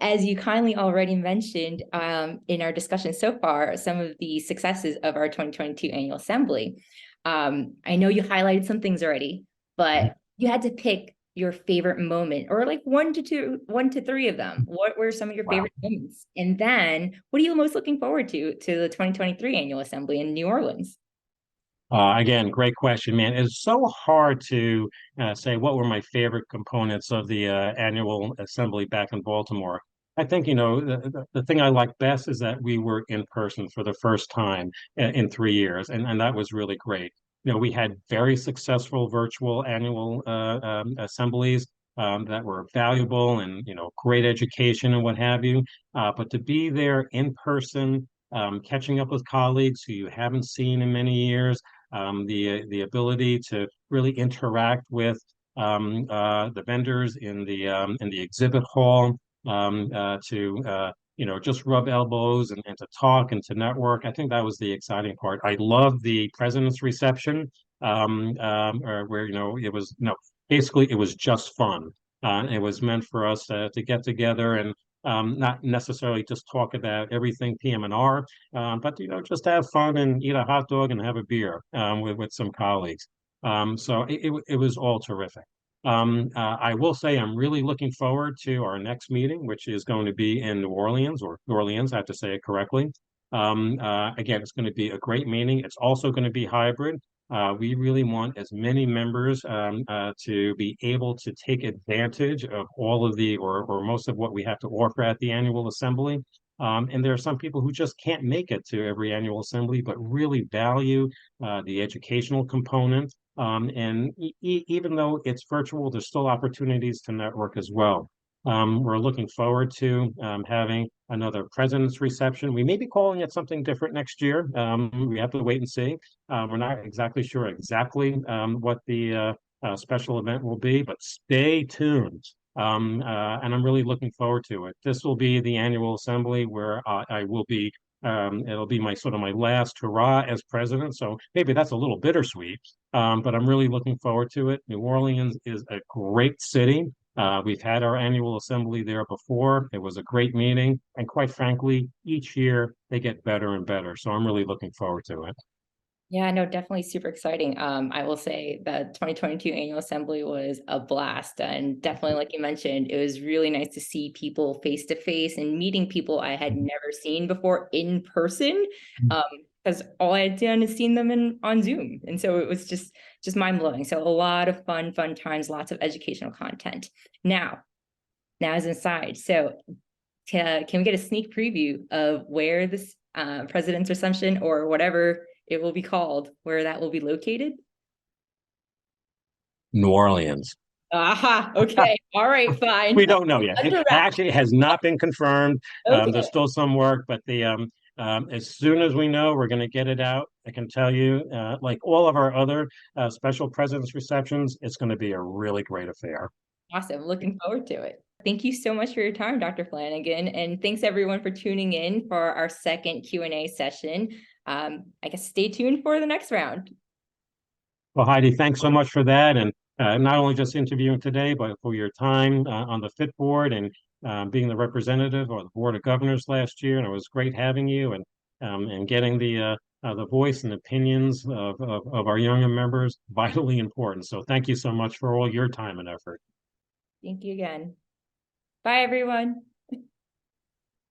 as you kindly already mentioned in our discussion so far, some of the successes of our 2022 annual assembly. I know you highlighted some things already, but you had to pick your favorite moment, or like one to three of them. What were some of your favorite moments? And then what are you most looking forward to the 2023 annual assembly in New Orleans? Again, great question, man. It's so hard to say what were my favorite components of the annual assembly back in Baltimore. I think, the thing I like best is that we were in person for the first time in 3 years, and that was really great. We had very successful virtual annual assemblies that were valuable and, great education and what have you. But to be there in person, catching up with colleagues who you haven't seen in many years, the ability to really interact with the vendors in the exhibit hall, to just rub elbows and to talk and to network. I think that was the exciting part. I love the president's reception, where it was basically it was just fun. It was meant for us to get together and not necessarily just talk about everything PM&R, but just have fun and eat a hot dog and have a beer with some colleagues. So it was all terrific. I will say I'm really looking forward to our next meeting, which is going to be in New Orleans, or New Orleans, I have to say it correctly. Again, it's going to be a great meeting. It's also going to be hybrid. We really want as many members to be able to take advantage of all of or most of what we have to offer at the annual assembly. And there are some people who just can't make it to every annual assembly, but really value the educational component. And even though it's virtual, there's still opportunities to network as well. We're looking forward to having another president's reception. We may be calling it something different next year. We have to wait and see. We're not exactly sure what the special event will be, but stay tuned. And I'm really looking forward to it. This will be the annual assembly where I will be. It'll be my sort of my last hurrah as president. So maybe that's a little bittersweet, but I'm really looking forward to it. New Orleans is a great city. We've had our annual assembly there before. It was a great meeting. And quite frankly, each year they get better and better. So I'm really looking forward to it. Yeah, no, definitely super exciting. I will say the 2022 annual assembly was a blast. And definitely, like you mentioned, it was really nice to see people face to face and meeting people I had never seen before in person. Because all I had done is seen them on Zoom. And so it was just mind-blowing. So a lot of fun times, lots of educational content. Now as an aside, so can we get a sneak preview of where this president's reception, or whatever it will be called, where that will be located? New Orleans. Aha, okay. All right, fine. We don't know yet. It Under wraps. actually has not been confirmed. There's Okay. still some work, but as soon as we know, we're going to get it out. I can tell you, like all of our other special president's receptions, it's going to be a really great affair. Awesome. Looking forward to it. Thank you so much for your time, Dr. Flanagan. And thanks everyone for tuning in for our second Q&A session. I guess stay tuned for the next round. Well, Heidi, thanks so much for that. And not only just interviewing today, but for your time on the FIT board and being the representative or the board of governors last year. And it was great having you and getting the voice and opinions of our younger members, vitally important. So thank you so much for all your time and effort. Thank you again. Bye, everyone.